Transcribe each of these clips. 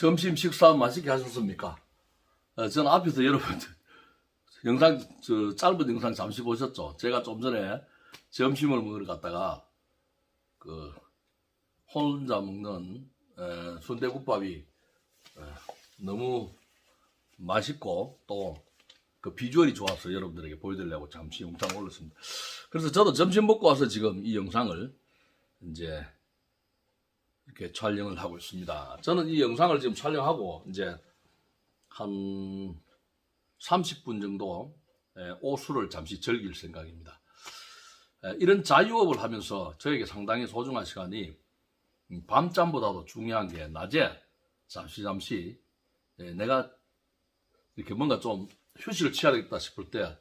점심 식사 맛있게 하셨습니까? 저는 앞에서 여러분들 영상, 짧은 영상 잠시 보셨죠? 제가 좀 전에 점심을 먹으러 갔다가 혼자 먹는 순대국밥이 너무 맛있고 또 그 비주얼이 좋아서 여러분들에게 보여드리려고 잠시 영상 올렸습니다. 그래서 저도 점심 먹고 와서 지금 이 영상을 이제 이렇게 촬영을 하고 있습니다. 저는 이 영상을 지금 촬영하고 이제 한 30분 정도 오수를 잠시 즐길 생각입니다. 이런 자유업을 하면서 저에게 상당히 소중한 시간이 밤잠보다도 중요한 게 낮에 잠시 내가 이렇게 뭔가 좀 휴식을 취하겠다 싶을 때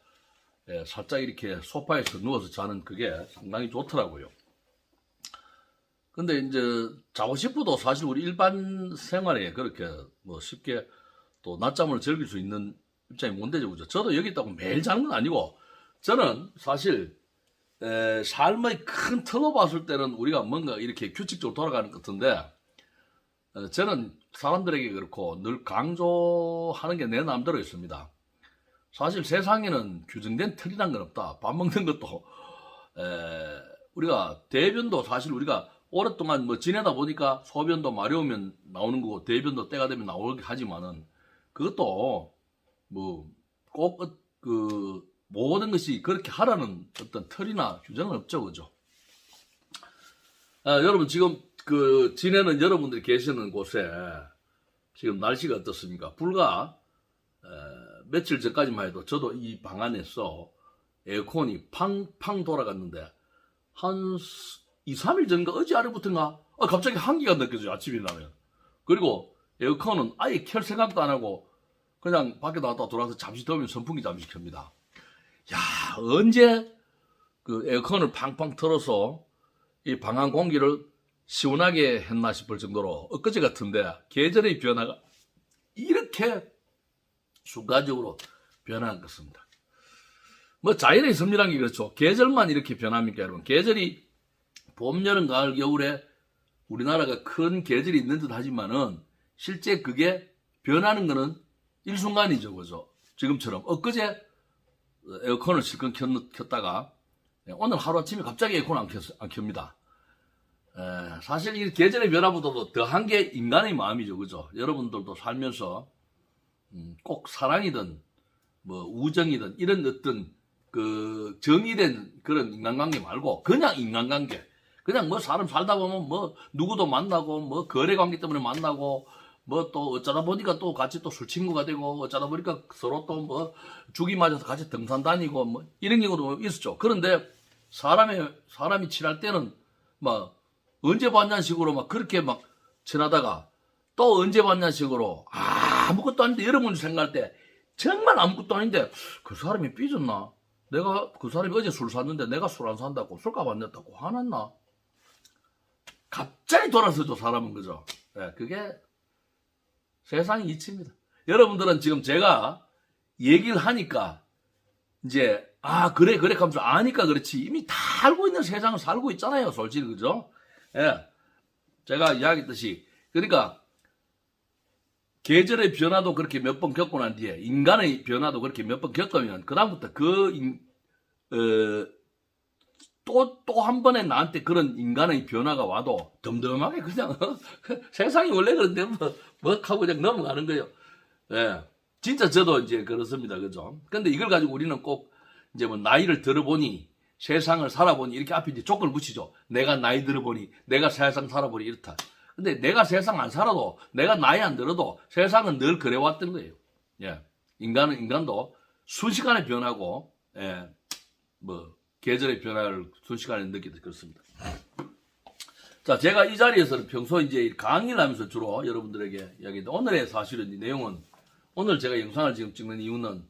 살짝 이렇게 소파에서 누워서 자는 그게 상당히 좋더라고요. 근데 이제 자고 싶어도 사실 우리 일반 생활에 그렇게 뭐 쉽게 또 낮잠을 즐길 수 있는 입장이 못 되죠, 그죠? 저도 여기 있다고 매일 자는 건 아니고, 저는 사실 삶의 큰 틀로 봤을 때는 우리가 뭔가 이렇게 규칙적으로 돌아가는 것 같은데, 저는 사람들에게 그렇고 늘 강조하는 게 내 마음대로 있습니다. 사실 세상에는 규정된 틀이란 건 없다. 밥 먹는 것도 우리가 대변도 사실 우리가 오랫동안 뭐 지내다 보니까 소변도 마려우면 나오는 거고 대변도 때가 되면 나오게 하지만은 그것도 뭐 꼭 그 모든 것이 그렇게 하라는 어떤 틀이나 규정은 없죠, 그죠? 여러분 지금 그 지내는 여러분들이 계시는 곳에 지금 날씨가 어떻습니까? 불과 며칠 전까지만 해도 저도 이 방 안에서 에어컨이 팡팡 돌아갔는데 한 2, 3일 전인가 어제 아래부터인가 갑자기 한기가 느껴져요, 아침에 일어나면. 그리고 에어컨은 아예 켤 생각도 안 하고 그냥 밖에 나갔다 들어와서 잠시 더우면 선풍기 잠시 켭니다. 야, 언제 그 에어컨을 팡팡 틀어서 이 방 안 공기를 시원하게 했나 싶을 정도로 엊그제 같은데 계절의 변화가 이렇게 순간적으로 변한 것입니다. 뭐 자연의 섭리란 게 그렇죠. 계절만 이렇게 변합니까, 여러분? 계절이 봄, 여름, 가을, 겨울에 우리나라가 큰 계절이 있는 듯 하지만은 실제 그게 변하는 거는 일순간이죠, 그죠? 지금처럼 엊그제 에어컨을 실컷 켰다가 오늘 하루아침에 갑자기 에어컨 안 켭니다. 사실 이 계절의 변화보다도 더한 게 인간의 마음이죠, 그죠? 여러분들도 살면서 꼭 사랑이든 뭐 우정이든 이런 어떤 그 정의된 그런 인간관계 말고 그냥 인간관계, 그냥 뭐 사람 살다 보면 뭐 누구도 만나고 뭐 거래관계 때문에 만나고 뭐 또 어쩌다 보니까 또 같이 또 술 친구가 되고 어쩌다 보니까 서로 또 뭐 죽이 맞아서 같이 등산 다니고 뭐 이런 경우도 있었죠. 그런데 사람이 친할 때는 막 언제 봤냐는 식으로 막 그렇게 막 친하다가 또 언제 봤냐는 식으로 아무것도 아닌데 여러분 생각할 때 정말 아무것도 아닌데 그 사람이 삐졌나? 내가 그 사람이 어제 술 샀는데 내가 술 안 산다고 술값 안 냈다고 화났나? 갑자기 돌아서죠, 사람은. 그죠? 그게 세상의 이치입니다. 여러분들은 지금 제가 얘기를 하니까 이제 그래 하면서 아니까 그렇지 이미 다 알고 있는 세상을 살고 있잖아요, 솔직히. 그죠? 제가 이야기했듯이 그러니까 계절의 변화도 그렇게 몇 번 겪고 난 뒤에 인간의 변화도 그렇게 몇 번 겪으면 그다음부터 또 한 번에 나한테 그런 인간의 변화가 와도 덤덤하게 그냥 세상이 원래 그런데 뭐 하고 그냥 넘어가는 거예요. 진짜 저도 이제 그렇습니다, 그죠? 근데 이걸 가지고 우리는 꼭 이제 뭐 나이를 들어보니 세상을 살아보니 이렇게 앞에 이제 조건을 붙이죠. 내가 나이 들어보니 내가 세상 살아보니 이렇다. 근데 내가 세상 안 살아도 내가 나이 안 들어도 세상은 늘 그래왔던 거예요. 인간도 순식간에 변하고 뭐 계절의 변화를 순식간에 느끼듯 그렇습니다. 자, 제가 이 자리에서는 평소 이제 강의를 하면서 주로 여러분들에게 이야기했는데 오늘의 사실은 이 내용은 오늘 제가 영상을 지금 찍는 이유는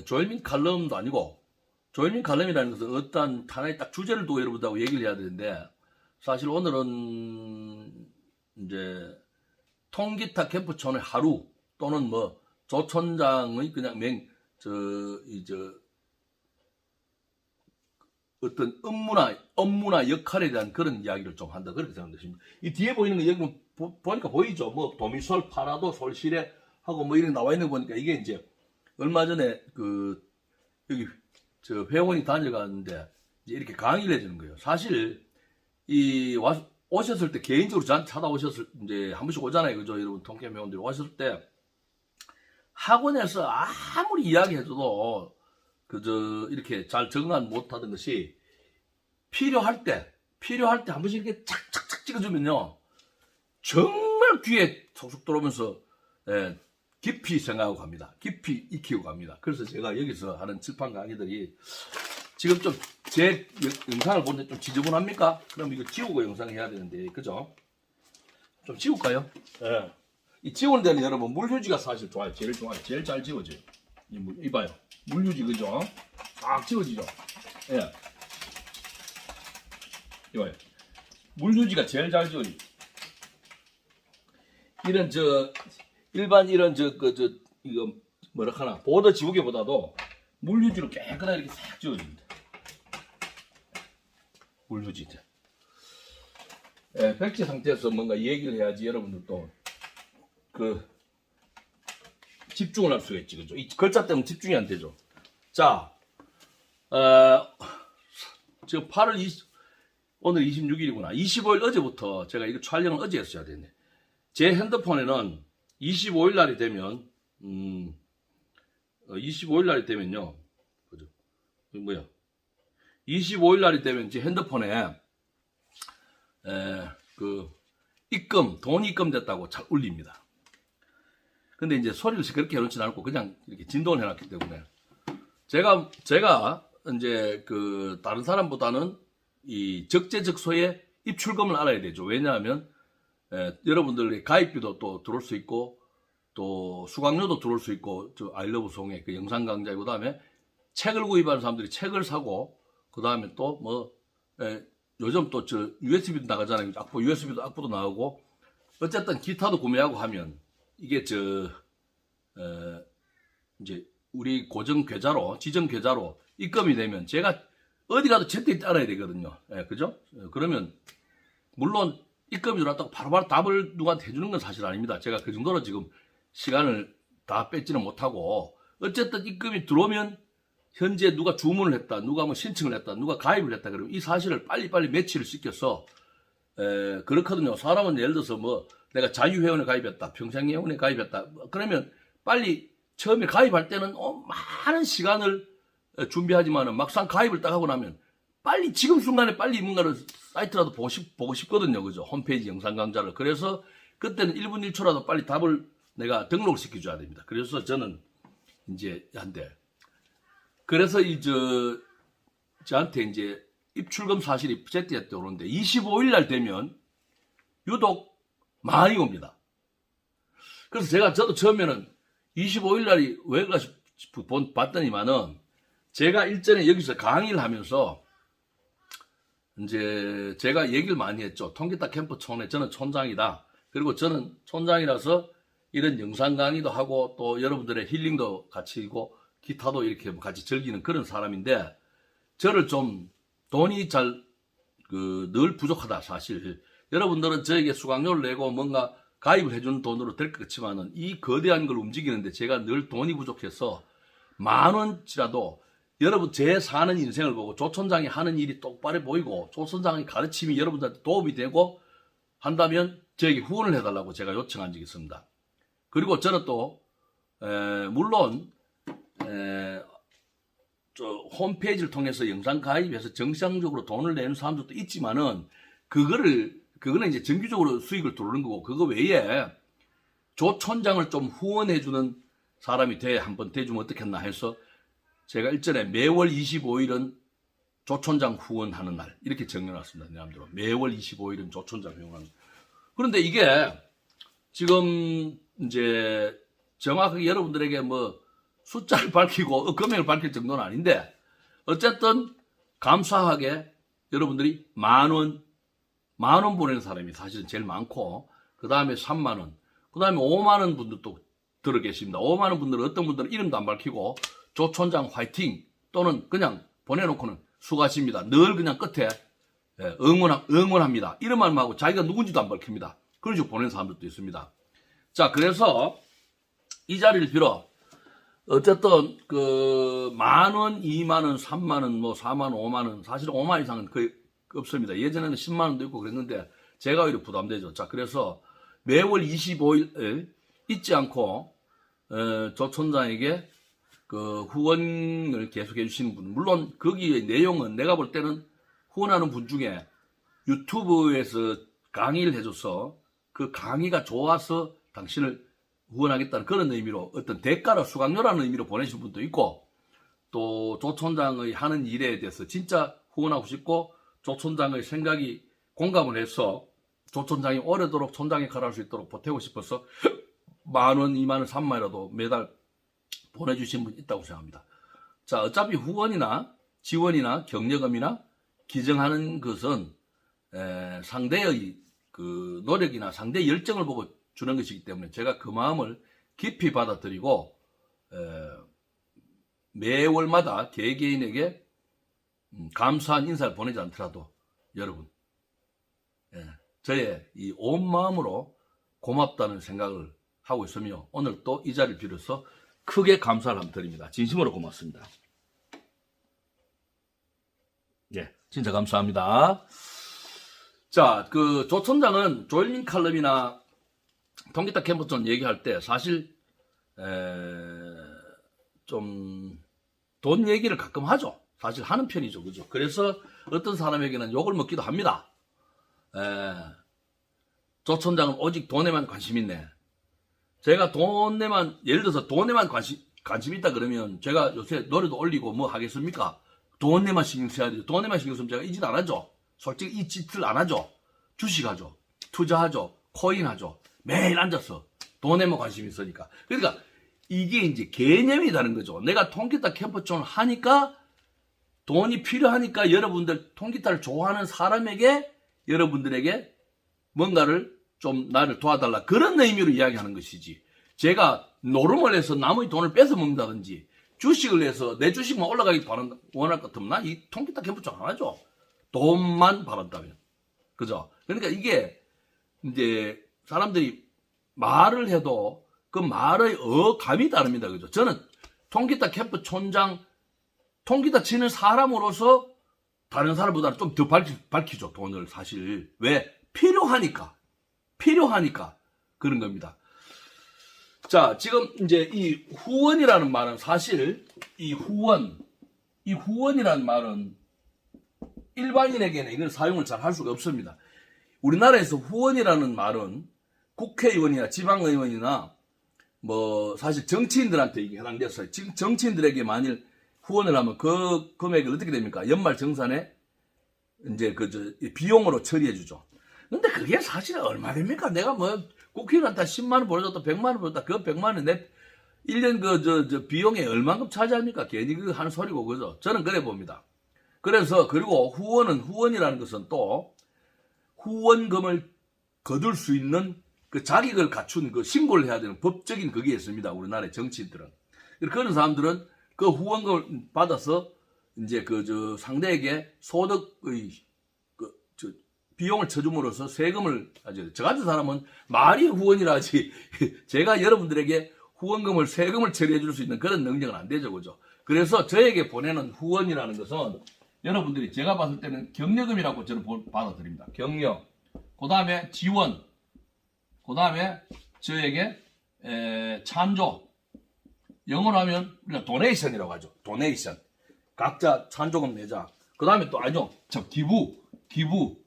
조현민 칼럼도 아니고 조현민 칼럼이라는 것은 어떤 하나의 딱 주제를 두고 여러분들하고 얘기를 해야 되는데 사실 오늘은 이제 통기타 캠프촌의 하루 또는 뭐 조촌장의 그냥 어떤 업무나 역할에 대한 그런 이야기를 좀 한다. 그렇게 생각되십니다. 이 뒤에 보이는 거 여기 보니까 보이죠? 뭐 도미솔, 파라도, 솔시레 하고 뭐 이렇게 나와 있는 거 보니까 이게 이제 얼마 전에 그 여기 저 회원이 다녀갔는데 이제 이렇게 강의를 해주는 거예요. 사실 이 오셨을 때 개인적으로 저한테 찾아오셨을 이제 한 번씩 오잖아요, 그죠? 여러분 통계 회원들이 오셨을 때 학원에서 아무리 이야기해줘도 그저 이렇게 잘 적응 못하던 것이 필요할 때 한 번씩 이렇게 착착착 찍어주면요 정말 귀에 톡톡 들어오면서 깊이 생각하고 갑니다. 깊이 익히고 갑니다. 그래서 제가 여기서 하는 칠판 강의들이 지금 좀 제 영상을 보는데 좀 지저분합니까? 그럼 이거 지우고 영상을 해야 되는데, 그죠? 좀 지울까요? 예. 이 지우는 데는 여러분 물휴지가 사실 좋아요. 제일 좋아요. 제일 잘 지워져요. 이봐요. 물휴지, 그죠? 싹 지워지죠? 예. 이봐요. 물휴지가 제일 잘 지워져요. 이런 일반 이런 이거 뭐라 하나 보드 지우개보다도 물휴지로 깨끗하게 이렇게 싹 지워집니다. 물휴지. 예, 백지 상태에서 뭔가 얘기를 해야지 여러분들도 집중을 할 수가 있지, 그죠? 이 글자 때문에 집중이 안 되죠. 자, 지금 오늘 26일이구나. 25일 어제부터 제가 이거 촬영을 어제 했어야 되네. 제 핸드폰에는 25일 날이 되면 25일 날이 되면요. 그죠? 이거 뭐야? 25일 날이 되면 제 핸드폰에 돈 입금됐다고 잘 울립니다. 근데 이제 소리를 그렇게 해놓지는 않고 그냥 이렇게 진동을 해놨기 때문에 제가 이제 다른 사람보다는 이 적재적소에 입출금을 알아야 되죠. 왜냐하면 여러분들의 가입비도 또 들어올 수 있고 또 수강료도 들어올 수 있고 아이러브 송의 그 영상 강좌 그 다음에 책을 구입하는 사람들이 책을 사고 그 다음에 또 뭐 요즘 또 USB도 나가잖아요. USB도 나오고 어쨌든 기타도 구매하고 하면 이게 이제 우리 고정 계좌로 지정 계좌로 입금이 되면 제가 어디 가도 제때 따라야 되거든요. 그죠? 그러면 물론 입금이 들어왔다고 바로바로 답을 누구한테 해주는 건 사실 아닙니다. 제가 그 정도로 지금 시간을 다 뺏지는 못하고 어쨌든 입금이 들어오면 현재 누가 주문을 했다, 누가 뭐 신청을 했다, 누가 가입을 했다 그러면 이 사실을 빨리빨리 매치를 시켜서 그렇거든요. 사람은 예를 들어서 뭐 내가 자유회원에 가입했다, 평생회원에 가입했다 그러면 빨리 처음에 가입할 때는 많은 시간을 준비하지만은 막상 가입을 딱 하고 나면 빨리 지금 순간에 빨리 뭔가를 사이트라도 보고 싶거든요. 그죠? 홈페이지 영상 강좌를. 그래서 그때는 1분 1초라도 빨리 답을 내가 등록을 시켜줘야 됩니다. 그래서 저는 이제 그래서 저한테 이제 입출금 사실이 제때에 오는데 25일 날 되면 유독 많이 옵니다. 그래서 저도 처음에는 25일 날이 왜가 봤더니만은 제가 일전에 여기서 강의를 하면서 이제 제가 얘기를 많이 했죠. 통기타 캠프 촌에 저는 촌장이다. 그리고 저는 촌장이라서 이런 영상 강의도 하고 또 여러분들의 힐링도 같이 하고 기타도 이렇게 같이 즐기는 그런 사람인데 저를 좀 돈이 늘 부족하다 사실. 여러분들은 저에게 수강료를 내고 뭔가 가입을 해주는 돈으로 될 것 같지만은 이 거대한 걸 움직이는데 제가 늘 돈이 부족해서 10,000원치라도 여러분 제 사는 인생을 보고 조 촌장이 하는 일이 똑바로 보이고 조 촌장의 가르침이 여러분들한테 도움이 되고 한다면 저에게 후원을 해달라고 제가 요청한 적이 있습니다. 그리고 저는 또 물론 홈페이지를 통해서 영상 가입해서 정상적으로 돈을 내는 사람들도 있지만은 그거는 이제 정기적으로 수익을 들어오는 거고 그거 외에 조 촌장을 좀 후원해주는 사람이 한번 돼주면 어떻겠나 해서 제가 일전에 매월 25일은 조촌장 후원하는 날 이렇게 정해놨습니다. 내맘대로 매월 25일은 조촌장 후원하는 날. 그런데 이게 지금 이제 정확하게 여러분들에게 뭐 숫자를 밝히고 금액을 밝힐 정도는 아닌데 어쨌든 감사하게 여러분들이 10,000원 보내는 사람이 사실은 제일 많고 그 다음에 30,000원 그 다음에 50,000원 분들도 들어 계십니다. 50,000원 분들은 어떤 분들은 이름도 안 밝히고 조촌장 화이팅 또는 그냥 보내놓고는 수고하십니다. 늘 그냥 끝에 응원합니다. 이런 말만 하고 자기가 누군지도 안 밝힙니다. 그런 식으로 보내는 사람들도 있습니다. 자, 그래서 이 자리를 빌어 어쨌든 그 10,000원, 20,000원, 30,000원, 뭐 40,000원, 50,000원, 사실은 50,000원 이상은 거의 없습니다. 예전에는 10만원도 있고 그랬는데 제가 오히려 부담되죠. 자, 그래서 매월 25일 잊지 않고 조천장에게 그 후원을 계속해 주시는 분, 물론 거기에 내용은 내가 볼 때는 후원하는 분 중에 유튜브에서 강의를 해줘서 그 강의가 좋아서 당신을 후원하겠다는 그런 의미로 어떤 대가로 수강료라는 의미로 보내신 분도 있고, 또 조천장의 하는 일에 대해서 진짜 후원하고 싶고 조천장의 생각이 공감을 해서 조천장이 오래도록 천장에 갈아할 수 있도록 보태고 싶어서 10,000원, 20,000원, 30,000원이라도 매달 보내주신 분 있다고 생각합니다. 자, 어차피 후원이나 지원이나 격려금이나 기증하는 것은 상대의 그 노력이나 상대의 열정을 보고 주는 것이기 때문에 제가 그 마음을 깊이 받아들이고 매월마다 개개인에게 감사한 인사를 보내지 않더라도 여러분 저의 이 온 마음으로 고맙다는 생각을 하고 있으며 오늘 또 이 자리를 빌어서 크게 감사를 한번 드립니다. 진심으로 고맙습니다. 예, 진짜 감사합니다. 자, 그 조천장은 조일민 칼럼이나 통기타 캠프존 얘기할 때 사실 좀 돈 얘기를 가끔 하죠. 사실 하는 편이죠, 그죠? 그래서 어떤 사람에게는 욕을 먹기도 합니다. 조천장은 오직 돈에만 관심 있네. 제가 돈에만, 예를 들어서 돈에만 관심 있다 그러면 제가 요새 노래도 올리고 뭐 하겠습니까? 돈에만 신경 써야 돼요. 돈에만 신경 쓰면 제가 이 짓 안 하죠. 솔직히 이 짓을 안 하죠. 주식하죠. 투자하죠. 코인하죠. 매일 앉아서 돈에만 관심이 있으니까. 그러니까 이게 이제 개념이 다른 거죠. 내가 통기타 캠프존을 하니까 돈이 필요하니까 여러분들 통기타를 좋아하는 사람에게 여러분들에게 뭔가를 좀 나를 도와달라 그런 의미로 이야기하는 것이지, 제가 노름을 해서 남의 돈을 뺏어 먹는다든지 주식을 해서 내 주식만 올라가기 원할 것 같으면 나 이 통기타 캠프존 안 하죠. 돈만 바란다면. 그죠? 그러니까 이게 이제 사람들이 말을 해도 그 말의 어감이 다릅니다. 그죠? 저는 통기타 캠프 촌장, 통기타 치는 사람으로서 다른 사람보다는 좀 더 밝히죠. 돈을 사실. 왜? 필요하니까 그런 겁니다. 자, 지금 이제 이 후원이라는 말은 사실 이 후원이라는 말은 일반인에게는 이걸 사용을 잘 할 수가 없습니다. 우리나라에서 후원이라는 말은 국회의원이나 지방의원이나 뭐 사실 정치인들한테 이게 해당됐어요. 지금 정치인들에게 만일 후원을 하면 그 금액이 어떻게 됩니까? 연말 정산에 이제 비용으로 처리해 주죠. 근데 그게 사실 얼마 됩니까? 내가 뭐 국회의원한테 10만원 보내줬다, 100만원 보냈다, 그 100만원 내 1년 비용에 얼마큼 차지합니까? 괜히 그 하는 소리고, 그죠? 저는 그래 봅니다. 그래서, 그리고 후원이라는 것은 또 후원금을 거둘 수 있는 그 자격을 갖춘 그 신고를 해야 되는 법적인 그게 있습니다. 우리나라의 정치인들은. 그런 사람들은 그 후원금을 받아서 이제 상대에게 소득의 비용을 쳐줌으로써 세금을 하죠. 저 같은 사람은 말이 후원이라 하지 제가 여러분들에게 후원금을 세금을 처리해 줄 수 있는 그런 능력은 안 되죠. 그죠? 그래서 저에게 보내는 후원이라는 것은 여러분들이 제가 봤을 때는 격려금이라고 저는 받아들입니다. 격려. 그 다음에 지원. 그 다음에 저에게 찬조. 영어로 하면 우리가 도네이션이라고 하죠. 도네이션. 각자 찬조금 내자. 그 다음에 또 아니죠. 기부.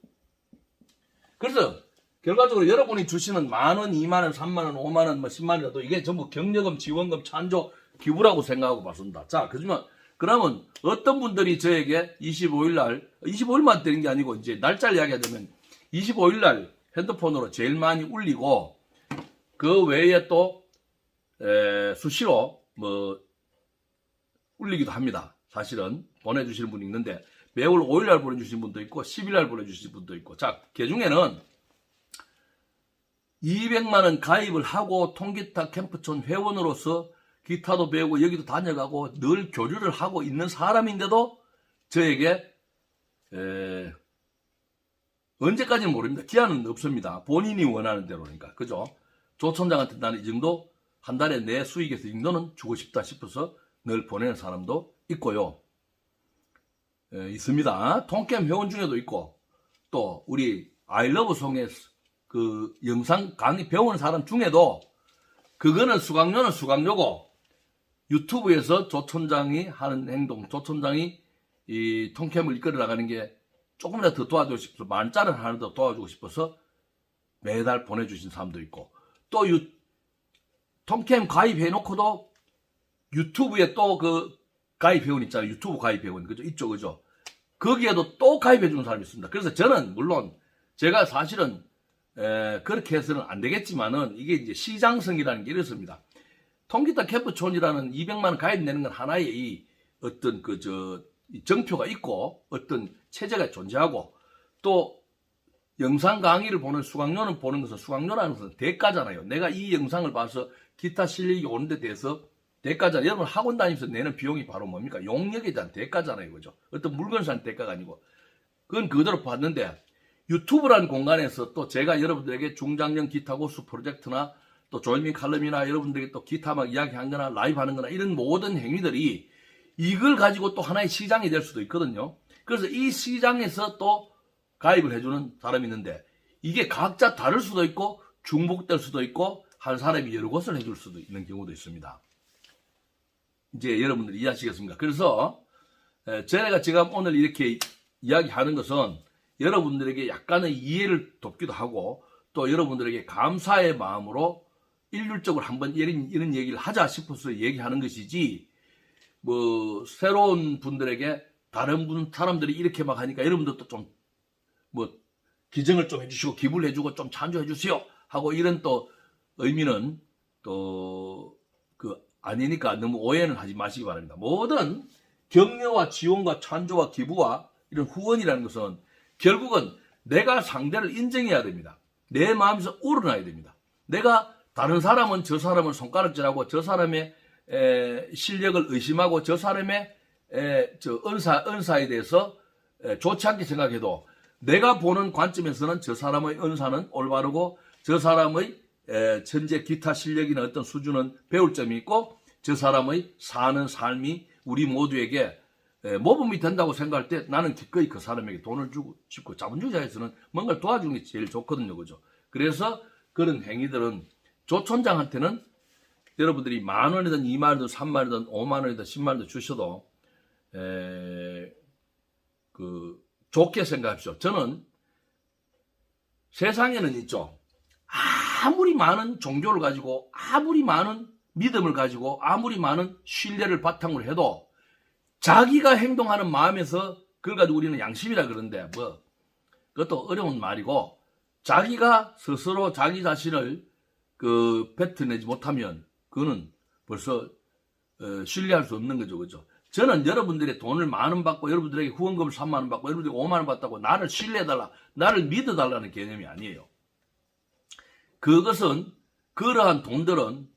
그래서 결과적으로 여러분이 주시는 10,000원, 20,000원, 30,000원, 50,000원, 뭐 10만원이라도 이게 전부 격려금, 지원금, 찬조, 기부라고 생각하고 봤습니다. 자, 그러면 어떤 분들이 저에게 25일만 되는 게 아니고 이제 날짜를 이야기하자면 25일날 핸드폰으로 제일 많이 울리고 그 외에 또 수시로 뭐 울리기도 합니다. 사실은 보내주시는 분이 있는데 매월 5일날 보내주신 분도 있고 10일날 보내주신 분도 있고, 자, 그 중에는 200만원 가입을 하고 통기타 캠프촌 회원으로서 기타도 배우고 여기도 다녀가고 늘 교류를 하고 있는 사람인데도 저에게 언제까지는 모릅니다. 기한은 없습니다. 본인이 원하는 대로니까. 그죠? 조 총장한테 나는 이 정도 한 달에 내 수익에서 이 정도는 주고 싶다 싶어서 늘 보내는 사람도 있고요. 있습니다. 통캠 회원 중에도 있고 또 우리 아이러브송의 그 영상 강의 배우는 사람 중에도 그거는 수강료는 수강료고 유튜브에서 조 총장이 하는 행동, 조 총장이 이 통캠을 이끌어 나가는 게 조금이라도 더 도와주고 싶어서 만짜를 하나 더 도와주고 싶어서 매달 보내주신 사람도 있고 또 통캠 가입해놓고도 유튜브에 또 그 가입회원 있잖아요. 유튜브 가입회원 그죠? 있죠, 그죠? 거기에도 또 가입해주는 사람이 있습니다. 그래서 저는 물론 제가 사실은 그렇게 해서는 안 되겠지만은 이게 이제 시장성이라는 게 이렇습니다. 통기타 캠프촌이라는 200만 원 가입 내는 건 하나의 이 어떤 정표가 있고 어떤 체제가 존재하고 또 영상 강의를 보는 수강료는 보는 것은 수강료라는 것은 대가잖아요. 내가 이 영상을 봐서 기타 실력이 오는 데 대해서 대가잖아요. 여러분 학원 다니면서 내는 비용이 바로 뭡니까? 용역에 대한 대가잖아요. 그죠? 어떤 물건 사는 대가가 아니고 그건 그대로 받는데 유튜브라는 공간에서 또 제가 여러분들에게 중장년 기타 고수 프로젝트나 또 조현민 칼럼이나 여러분들에게 또 기타 막 이야기한 거나 라이브 하는 거나 이런 모든 행위들이 이걸 가지고 또 하나의 시장이 될 수도 있거든요. 그래서 이 시장에서 또 가입을 해주는 사람이 있는데 이게 각자 다를 수도 있고 중복될 수도 있고 한 사람이 여러 곳을 해줄 수도 있는 경우도 있습니다. 이제 여러분들이 이해하시겠습니까? 그래서 제가 지금 오늘 이렇게 이야기하는 것은 여러분들에게 약간의 이해를 돕기도 하고 또 여러분들에게 감사의 마음으로 일률적으로 한번 이런 얘기를 하자 싶어서 얘기하는 것이지 뭐 새로운 분들에게 다른 사람들이 이렇게 막 하니까 여러분들도 좀 뭐 기증을 좀 해주시고 기부를 해주고 좀 찬조해 주세요 하고 이런 또 의미는 또 아니니까 너무 오해는 하지 마시기 바랍니다. 모든 격려와 지원과 찬조와 기부와 이런 후원이라는 것은 결국은 내가 상대를 인정해야 됩니다. 내 마음에서 우러나야 됩니다. 내가 다른 사람은 저 사람을 손가락질하고 저 사람의 실력을 의심하고 저 사람의 은사에 대해서 좋지 않게 생각해도 내가 보는 관점에서는 저 사람의 은사는 올바르고 저 사람의 천재 기타 실력이나 어떤 수준은 배울 점이 있고 저 사람의 사는 삶이 우리 모두에게 모범이 된다고 생각할 때 나는 기꺼이 그 사람에게 돈을 주고 싶고 자본주의자에서는 뭔가를 도와주는 게 제일 좋거든요. 그죠? 그래서 그런 행위들은 조 총장한테는 여러분들이 10,000원이든 20,000원이든 30,000원이든 50,000원이든 10,000원이든 주셔도 좋게 생각하십시오. 저는 세상에는 있죠. 아무리 많은 종교를 가지고 아무리 많은 믿음을 가지고 아무리 많은 신뢰를 바탕으로 해도 자기가 행동하는 마음에서 그걸 가지고 우리는 양심이라 그러는데 뭐 그것도 어려운 말이고 자기가 스스로 자기 자신을 뱉어내지 못하면 그거는 벌써 신뢰할 수 없는 거죠. 그죠? 저는 여러분들의 돈을 10,000원 받고 여러분들에게 후원금을 30,000원 받고 여러분들이 50,000원 받다고 나를 신뢰해달라 나를 믿어달라는 개념이 아니에요. 그것은 그러한 돈들은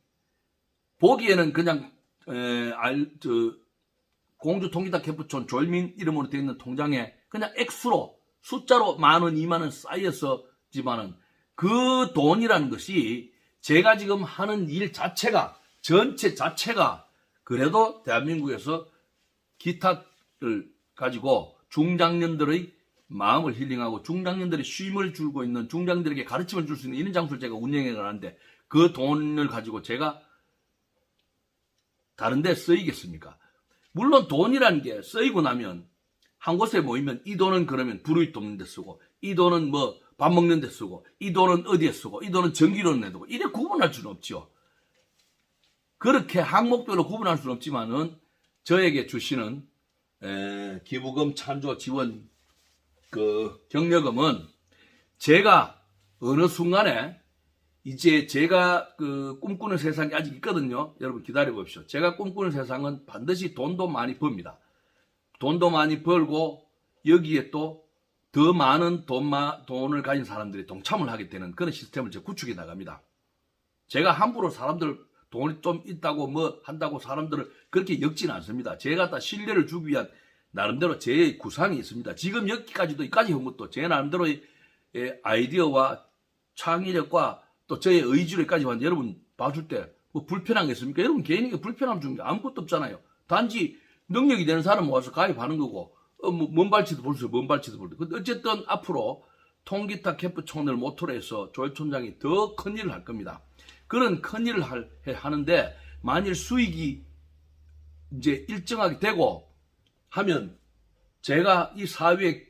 보기에는 그냥 공주 통기타 캠프촌 조일민 이름으로 되어 있는 통장에 그냥 액수로 숫자로 10,000원, 20,000원 쌓였었지만은 그 돈이라는 것이 제가 지금 하는 일 자체가 전체 자체가 그래도 대한민국에서 기타를 가지고 중장년들의 마음을 힐링하고 중장년들의 쉼을 주고 있는 중장년들에게 가르침을 줄 수 있는 이런 장소를 제가 운영해 가는데 그 돈을 가지고 제가 다른 데 쓰이겠습니까? 물론 돈이라는 게 쓰이고 나면 한 곳에 모이면 이 돈은 그러면 불우익 돕는 데 쓰고 이 돈은 뭐 밥 먹는 데 쓰고 이 돈은 어디에 쓰고 이 돈은 전기료는 내두고 이래 구분할 수는 없죠. 그렇게 항목별로 구분할 수는 없지만은 저에게 주시는 기부금, 찬조, 지원 격려금은 제가 어느 순간에 이제 제가 꿈꾸는 세상이 아직 있거든요. 여러분 기다려 보십시오. 제가 꿈꾸는 세상은 반드시 돈도 많이 법니다. 돈도 많이 벌고 여기에 또 더 많은 돈을 가진 사람들이 동참을 하게 되는 그런 시스템을 제가 구축해 나갑니다. 제가 함부로 사람들 돈이 좀 있다고 뭐 한다고 사람들을 그렇게 엮지는 않습니다. 제가 다 신뢰를 주기 위한 나름대로 제 구상이 있습니다. 지금 여기까지 한 것도 제 나름대로의 아이디어와 창의력과 또 저의 의지로까지 왔는데 여러분 봐줄 때 뭐 불편한 게 있습니까? 여러분 개인에게 불편함 준 게 아무것도 없잖아요. 단지 능력이 되는 사람 모아서 가입하는 거고 먼 발치도 볼 수 있어요. 먼 발치도 볼 수 있어요. 근데 어쨌든 앞으로 통기타 캠프촌을 모토로 해서 조 총장이 더 큰 일을 할 겁니다. 그런 큰 일을 하는데 만일 수익이 이제 일정하게 되고 하면 제가 이 사회에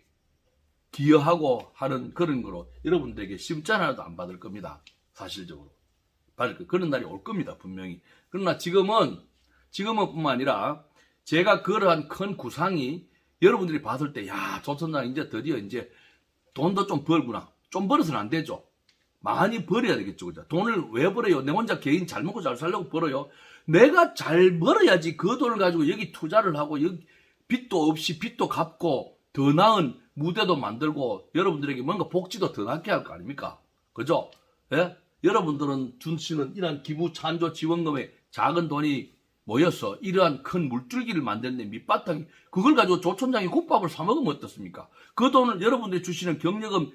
기여하고 하는 그런 거로 여러분들에게 심장 하나도 안 받을 겁니다. 사실적으로. 받을 거. 그런 날이 올 겁니다. 분명히. 그러나 지금은 뿐만 아니라 제가 그러한 큰 구상이 여러분들이 봤을 때 야, 조 총장 이제 드디어 이제 돈도 좀 벌구나. 좀 벌어서는 안 되죠. 많이 벌어야 되겠죠. 그죠? 돈을 왜 벌어요? 내 혼자 개인 잘 먹고 잘 살려고 벌어요. 내가 잘 벌어야지 그 돈을 가지고 여기 투자를 하고 여기 빚도 없이 빚도 갚고 더 나은 무대도 만들고 여러분들에게 뭔가 복지도 더 낫게 할 거 아닙니까? 그죠? 예? 여러분들은 주시는 이러한 기부 찬조 지원금에 작은 돈이 모여서 이러한 큰 물줄기를 만드는데 밑바탕이 그걸 가지고 조 총장이 국밥을 사 먹으면 어떻습니까? 그 돈을 여러분들이 주시는 경력금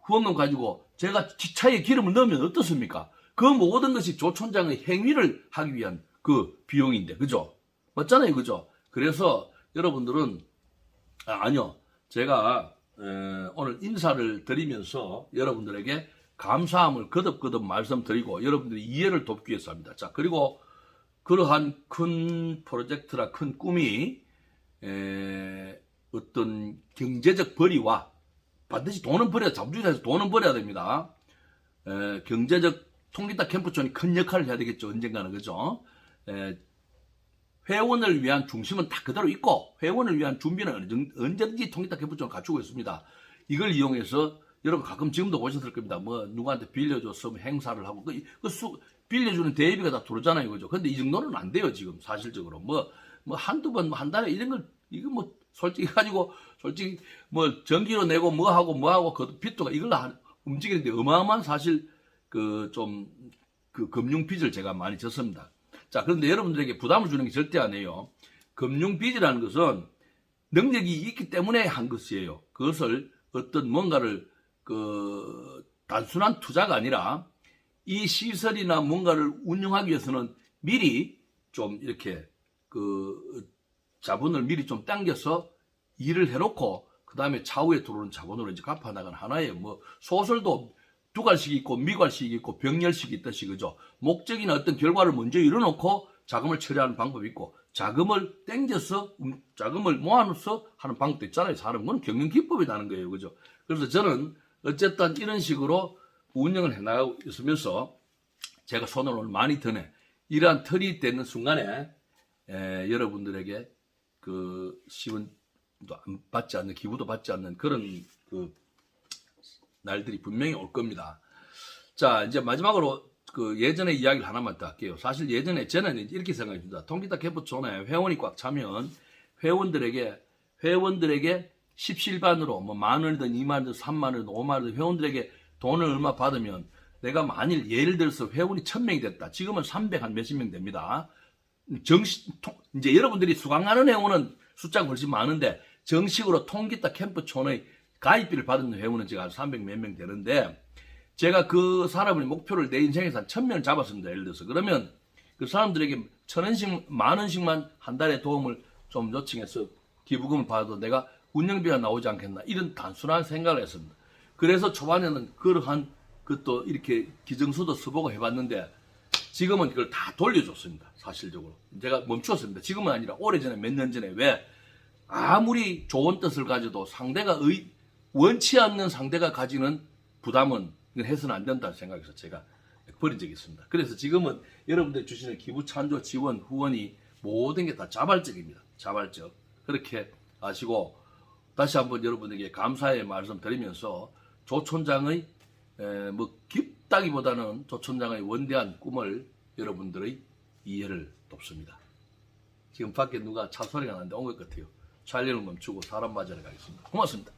후원금 가지고 제가 차에 기름을 넣으면 어떻습니까? 그 모든 것이 조 총장의 행위를 하기 위한 그 비용인데 그죠? 맞잖아요 그죠? 그래서 여러분들은 아니요 제가 오늘 인사를 드리면서 여러분들에게 감사함을 거듭거듭 말씀드리고 여러분들의 이해를 돕기 위해서 합니다. 자 그리고 그러한 큰 프로젝트나 큰 꿈이 어떤 경제적 벌이와 반드시 돈은 벌여야 자본주의사에서 돈은 벌여야 됩니다. 경제적 통기타 캠프촌이 큰 역할을 해야 되겠죠. 언젠가는 그죠. 회원을 위한 중심은 다 그대로 있고 회원을 위한 준비는 언제든지 통기타 캠프촌을 갖추고 있습니다. 이걸 이용해서 여러분 가끔 지금도 보셨을 겁니다. 뭐 누구한테 빌려줬으면 행사를 하고 빌려주는 대회비가 다 들어오잖아요. 그죠? 근데 이 정도는 안 돼요. 지금 사실적으로 뭐 한두 번 한 달에 이런 걸 이거 뭐 솔직히 가지고 솔직히 뭐 전기로 내고 뭐 하고 그 빚도 이걸로 움직이는데 어마어마한 사실 그 금융 빚을 제가 많이 졌습니다. 자 그런데 여러분들에게 부담을 주는 게 절대 아니에요. 금융 빚이라는 것은 능력이 있기 때문에 한 것이에요. 그것을 어떤 뭔가를 단순한 투자가 아니라 이 시설이나 뭔가를 운영하기 위해서는 미리 좀 이렇게 자본을 미리 좀 당겨서 일을 해놓고 그 다음에 차후에 들어오는 자본으로 이제 갚아나가는 하나의 뭐 소설도 두갈식이 있고 미갈식이 있고 병렬식이 있듯이 그죠. 목적이나 어떤 결과를 먼저 이뤄놓고 자금을 처리하는 방법이 있고 자금을 땡겨서 자금을 모아놓아서 하는 방법도 있잖아요. 사람은 경영 기법이라는 거예요. 그죠. 그래서 저는 어쨌든 이런 식으로 운영을 해나가고 있으면서 제가 손을 오늘 많이 드네. 이러한 털이 되는 순간에 여러분들에게 그 시원도 받지 않는 기부도 받지 않는 그런 그 날들이 분명히 올 겁니다. 자 이제 마지막으로 그 예전에 이야기를 하나만 더 할게요. 사실 예전에 저는 이렇게 생각했습니다. 통기타 캠프촌에 회원이 꽉 차면 회원들에게 십실반으로 뭐 10,000원이든 20,000원이든 30,000원이든 50,000원이든 회원들에게 돈을 얼마 받으면 내가 만일 예를 들어서 회원이 1,000명이 됐다. 지금은 300 한 몇십 명 됩니다. 이제 여러분들이 수강하는 회원은 숫자가 훨씬 많은데 정식으로 통기타 캠프촌의 가입비를 받는 회원은 제가 한 300 몇 명 되는데 제가 그 사람의 목표를 내 인생에서 한 1,000명을 잡았습니다. 예를 들어서 그러면 그 사람들에게 1,000원씩 10,000원씩만 한 달에 도움을 좀 요청해서 기부금을 받아도 내가 운영비가 나오지 않겠나 이런 단순한 생각을 했습니다. 그래서 초반에는 그러한 그것도 이렇게 기정수도 써보고 해봤는데 지금은 그걸 다 돌려줬습니다. 사실적으로 제가 멈추었습니다. 지금은 아니라 오래전에 몇 년 전에 왜 아무리 좋은 뜻을 가져도 상대가 원치 않는 상대가 가지는 부담은 이건 해서는 안 된다는 생각에서 제가 버린 적이 있습니다. 그래서 지금은 여러분들 주시는 기부 찬조 지원 후원이 모든 게 다 자발적입니다. 자발적. 그렇게 아시고 다시 한번 여러분에게 감사의 말씀 드리면서 조 총장의 뭐 깊다기보다는 조 총장의 원대한 꿈을 여러분들의 이해를 돕습니다. 지금 밖에 누가 차 소리가 나는데 온 것 같아요. 촬영을 멈추고 사람 맞으러 가겠습니다. 고맙습니다.